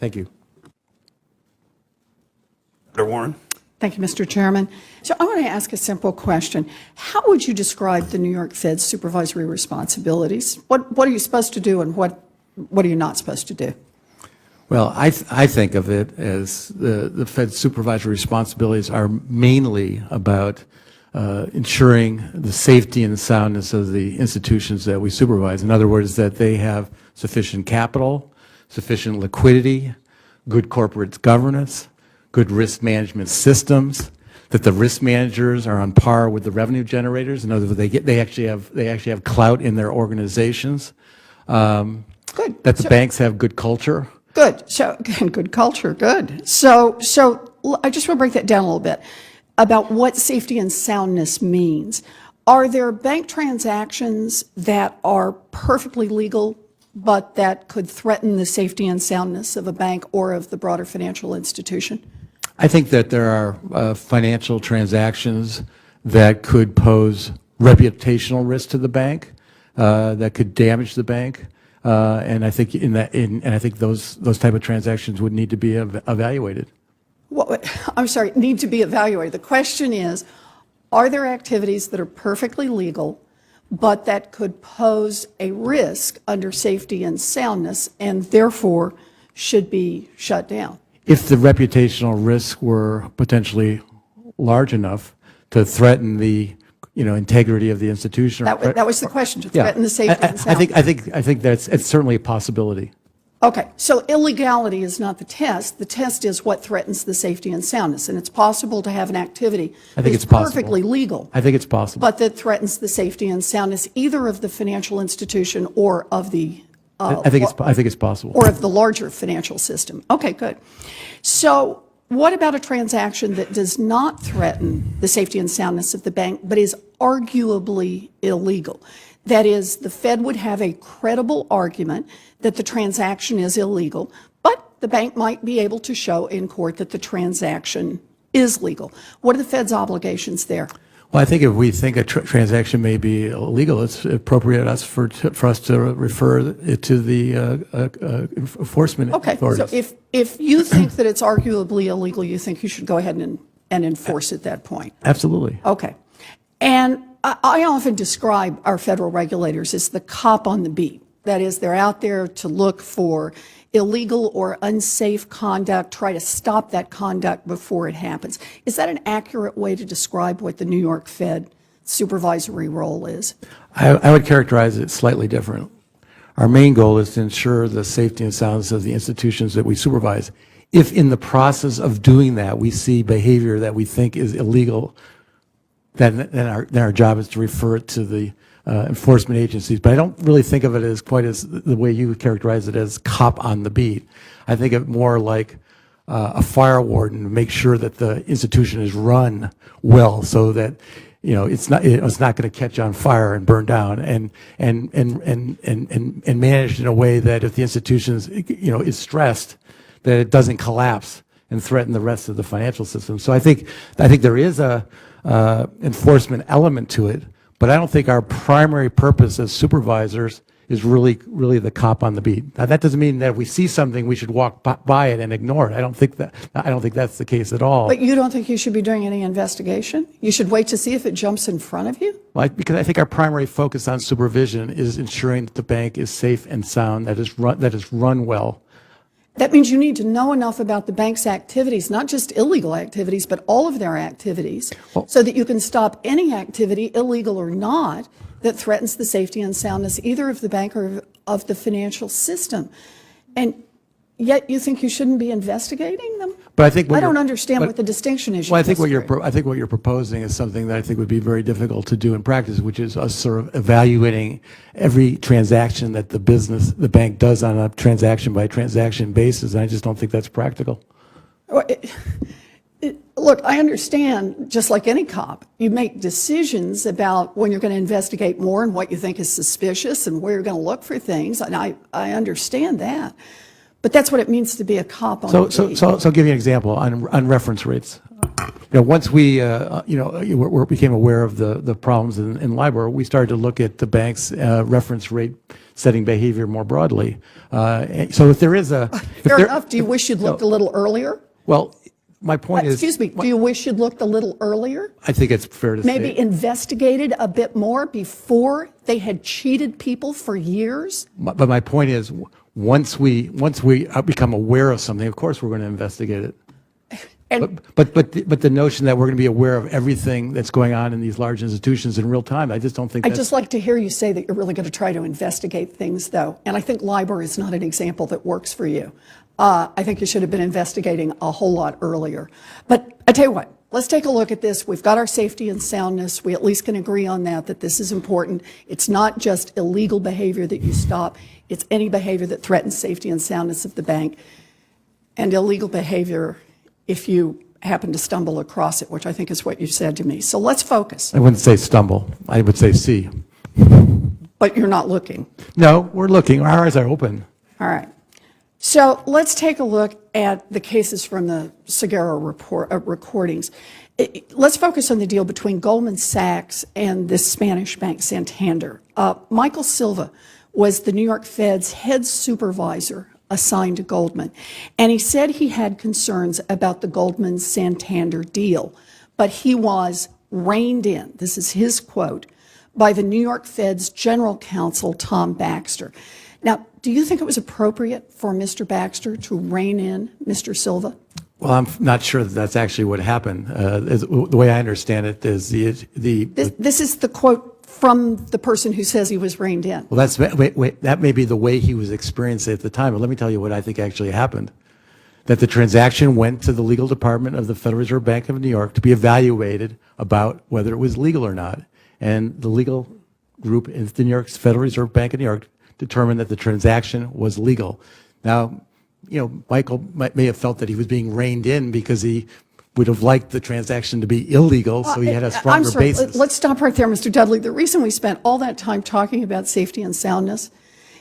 Thank you. Senator Warren. Thank you, Mr. Chairman. So I want to ask a simple question. How would you describe the New York Fed's supervisory responsibilities? What are you supposed to do and what are you not supposed to do? Well, I think of it as the Fed's supervisory responsibilities are mainly about ensuring the safety and soundness of the institutions that we supervise. In other words, that they have sufficient capital, sufficient liquidity, good corporate governance, good risk management systems, that the risk managers are on par with the revenue generators. In other words, they actually have clout in their organizations. Good. That the banks have good culture. Good. So, again, good culture, good. So I just want to break that down a little bit about what safety and soundness means. Are there bank transactions that are perfectly legal, but that could threaten the safety and soundness of a bank or of the broader financial institution? I think that there are financial transactions that could pose reputational risk to the bank, that could damage the bank. And I think I think those type of transactions would need to be evaluated. I'm sorry, need to be evaluated. The question is, are there activities that are perfectly legal, but that could pose a risk under safety and soundness and therefore should be shut down? If the reputational risks were potentially large enough to threaten the integrity of the institution. That was the question, to threaten the safety and soundness. I think it's certainly a possibility. Okay, so illegality is not the test. The test is what threatens the safety and soundness, and it's possible to have an activity that's perfectly legal. I think it's possible. But that threatens the safety and soundness either of the financial institution or of the I think it's possible. Or of the larger financial system. Okay, good. So what about a transaction that does not threaten the safety and soundness of the bank, but is arguably illegal? That is, the Fed would have a credible argument that the transaction is illegal, but the bank might be able to show in court that the transaction is legal. What are the Fed's obligations there? Well, I think if we think a transaction may be illegal, it's appropriate for us to refer it to the enforcement authorities. Okay, so if you think that it's arguably illegal, you think you should go ahead and enforce at that point? Absolutely. Okay. And I often describe our federal regulators as the cop on the beat. That is, they're out there to look for illegal or unsafe conduct, try to stop that conduct before it happens. Is that an accurate way to describe what the New York Fed supervisory role is? I would characterize it slightly different. Our main goal is to ensure the safety and soundness of the institutions that we supervise. If in the process of doing that we see behavior that we think is illegal, then our job is to refer it to the enforcement agencies. But I don't really think of it as quite as the way you characterize it, as cop on the beat. I think of it more like a fire warden to make sure that the institution is run well, so that it's not going to catch on fire and burn down, and managed in a way that if the institution is stressed, that it doesn't collapse and threaten the rest of the financial system. So I think there is a enforcement element to it, but I don't think our primary purpose as supervisors is really the cop on the beat. Now, that doesn't mean that if we see something we should walk by it and ignore it. I don't think that's the case at all. But you don't think you should be doing any investigation? You should wait to see if it jumps in front of you? Well, because I think our primary focus on supervision is ensuring that the bank is safe and sound, that is run well. That means you need to know enough about the bank's activities, not just illegal activities, but all of their activities, so that you can stop any activity, illegal or not, that threatens the safety and soundness either of the bank or of the financial system. And yet you think you shouldn't be investigating them? But I think I don't understand what the distinction is. Well, I think what you're proposing is something that I think would be very difficult to do in practice, which is us sort of evaluating every transaction that the bank does on a transaction by transaction basis. And I just don't think that's practical. Look, I understand, just like any cop, you make decisions about when you're going to investigate more and what you think is suspicious and where you're going to look for things, and I understand that. But that's what it means to be a cop on the beat. So I'll give you an example on reference rates. once we, became aware of the problems in LIBOR, we started to look at the bank's reference rate setting behavior more broadly. So if there is a... Fair enough. Do you wish you'd looked a little earlier? Well, my point is... Excuse me. Do you wish you'd looked a little earlier? I think it's fair to say... Maybe investigated a bit more before they had cheated people for years? But my point is, once we become aware of something, of course we're going to investigate it. And But the notion that we're going to be aware of everything that's going on in these large institutions in real time, I just don't think I'd that's... just like to hear you say that you're really going to try to investigate things, though. And I think LIBOR is not an example that works for you. I think you should have been investigating a whole lot earlier. But I tell you what, let's take a look at this. We've got our safety and soundness. We at least can agree on that this is important. It's not just illegal behavior that you stop. It's any behavior that threatens safety and soundness of the bank. And illegal behavior if you happen to stumble across it, which I think is what you said to me. So let's focus. I wouldn't say stumble. I would say see. But you're not looking. No, we're looking. Our eyes are open. All right. So let's take a look at the cases from the Segura recordings. Let's focus on the deal between Goldman Sachs and this Spanish bank, Santander. Michael Silva was the New York Fed's head supervisor assigned to Goldman. And he said he had concerns about the Goldman-Santander deal, but he was reined in, this is his quote, by the New York Fed's general counsel, Tom Baxter. Now, do you think it was appropriate for Mr. Baxter to rein in Mr. Silva? Well, I'm not sure that that's actually what happened. The way I understand it is This is the quote from the person who says he was reined in. Well, that may be the way he was experiencing it at the time, but let me tell you what I think actually happened. That the transaction went to the legal department of the Federal Reserve Bank of New York to be evaluated about whether it was legal or not. And the legal group in the New York Federal Reserve Bank of New York determined that the transaction was legal. Now, Michael may have felt that he was being reined in because he would have liked the transaction to be illegal, so he had a stronger basis. Let's stop right there, Mr. Dudley. The reason we spent all that time talking about safety and soundness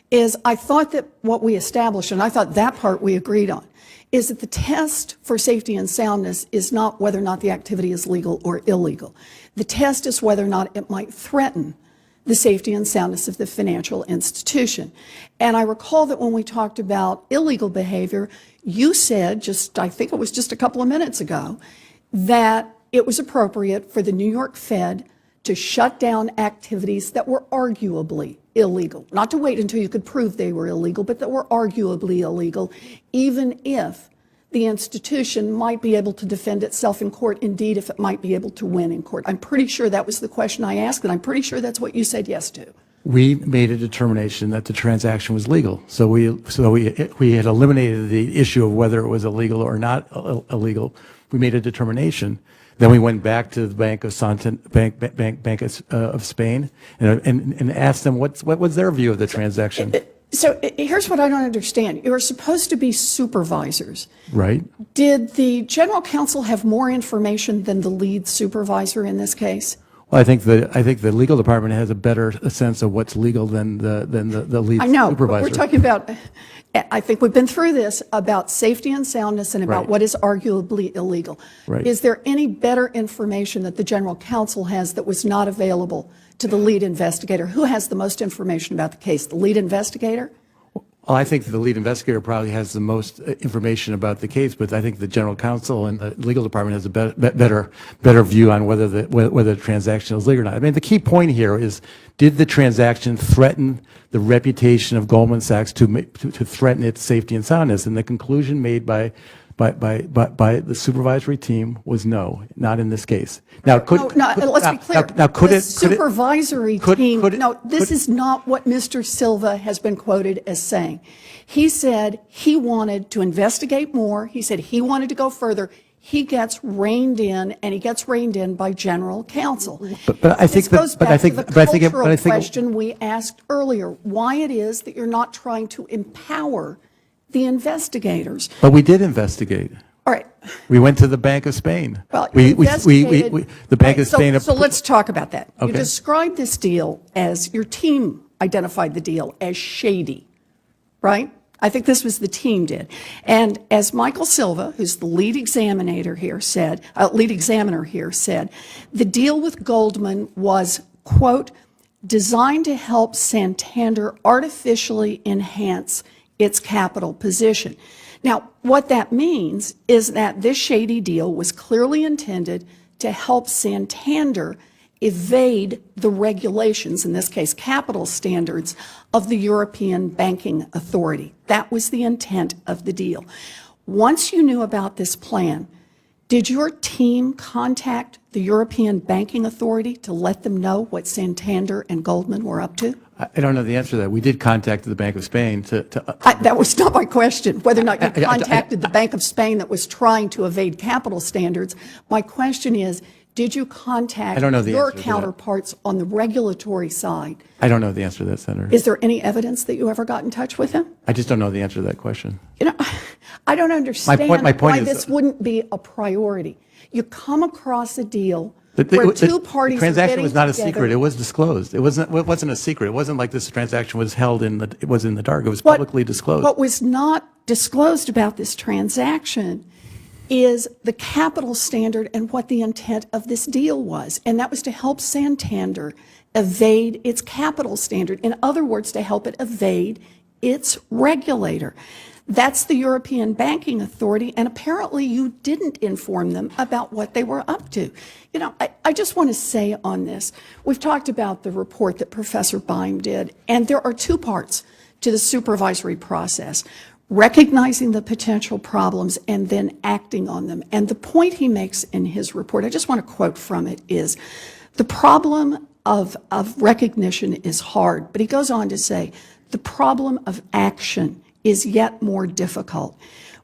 is I thought that what we established, and I thought that part we agreed on, is that the test for safety and soundness is not whether or not the activity is legal or illegal. The test is whether or not it might threaten the safety and soundness of the financial institution. And I recall that when we talked about illegal behavior, you said, I think it was just a couple of minutes ago, that it was appropriate for the New York Fed to shut down activities that were arguably illegal. Not to wait until you could prove they were illegal, but that were arguably illegal, even if the institution might be able to defend itself in court, indeed, if it might be able to win in court. I'm pretty sure that was the question I asked, and I'm pretty sure that's what you said yes to. We made a determination that the transaction was legal. So we had eliminated the issue of whether it was illegal or not illegal. We made a determination. Then we went back to the Bank of Spain and asked them what was their view of the transaction. So here's what I don't understand. You're supposed to be supervisors. Right. Did the general counsel have more information than the lead supervisor in this case? Well, I think the legal department has a better sense of what's legal than the lead supervisor. I know, but we're talking about, I think we've been through this, about safety and soundness and about Right. what is arguably illegal. Right. Is there any better information that the general counsel has that was not available to the lead investigator? Who has the most information about the case? The lead investigator? Well, I think the lead investigator probably has the most information about the case, but I think the general counsel and the legal department has a better view on whether the transaction is legal or not. I mean, the key point here is, did the transaction threaten the reputation of Goldman Sachs to threaten its safety and soundness? And the conclusion made by the supervisory team was no, not in this case. Now, Let's be clear. Now, could the it? supervisory could it- team, could it- no, this could- is not what Mr. Silva has been quoted as saying. He said he wanted to investigate more. He said he wanted to go further. He gets reined in, and he gets reined in by general counsel. But I think this goes but back I think to the but I think cultural but I think question we asked earlier, why it is that you're not trying to empower the investigators. But we did investigate. All right. We went to the Bank of Spain. Well, you investigated. The Bank Right, of Spain. So let's talk about that. You Okay. described this deal as, your team identified the deal as shady, right? I think this was the team did. And as Michael Silva, who's the lead examiner here said, the deal with Goldman was, quote, designed to help Santander artificially enhance its capital position. Now, what that means is that this shady deal was clearly intended to help Santander evade the regulations, in this case capital standards, of the European Banking Authority. That was the intent of the deal. Once you knew about this plan, did your team contact the European Banking Authority to let them know what Santander and Goldman were up to? I don't know the answer to that. We did contact the Bank of Spain to that was not my question, whether or not you contacted the Bank of Spain that was trying to evade capital standards. My question is, did you contact your counterparts on the regulatory side? I don't know the answer to that, Senator. Is there any evidence that you ever got in touch with them? I just don't know the answer to that question. You know, I don't understand my point why is, this wouldn't be a priority. You come across a deal where two parties the transaction are was not a together. secret. It was disclosed. It wasn't a secret. It wasn't like this transaction was held in the, it was in the dark. It was publicly disclosed. What was not disclosed about this transaction is the capital standard and what the intent of this deal was. And that was to help Santander evade its capital standard. In other words, to help it evade its regulator. That's the European Banking Authority, and apparently you didn't inform them about what they were up to. You know, I just want to say on this, we've talked about the report that Professor Beim did, and there are two parts to the supervisory process: recognizing the potential problems and then acting on them. And the point he makes in his report, I just want to quote from it, is the problem of recognition is hard, but he goes on to say, the problem of action is yet more difficult.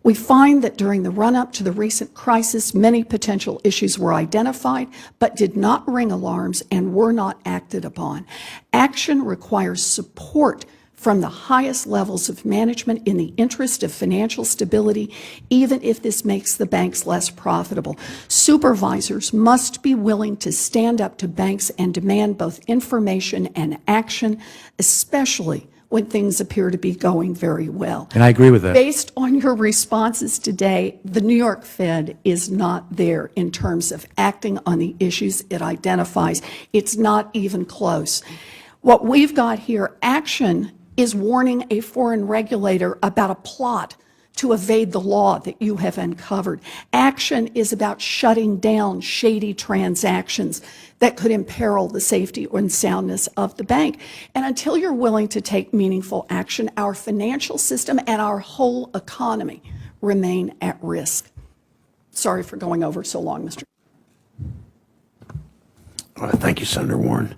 We find that during the run-up to the recent crisis, many potential issues were identified, but did not ring alarms and were not acted upon. Action requires support from the highest levels of management in the interest of financial stability, even if this makes the banks less profitable. Supervisors must be willing to stand up to banks and demand both information and action, especially when things appear to be going very well. And I agree with that. Based on your responses today, the New York Fed is not there in terms of acting on the issues it identifies. It's not even close. What we've got here, action, is warning a foreign regulator about a plot to evade the law that you have uncovered. Action is about shutting down shady transactions that could imperil the safety and soundness of the bank. And until you're willing to take meaningful action, our financial system and our whole economy remain at risk. Sorry for going over so long, Mr. Thank you, Senator Warren.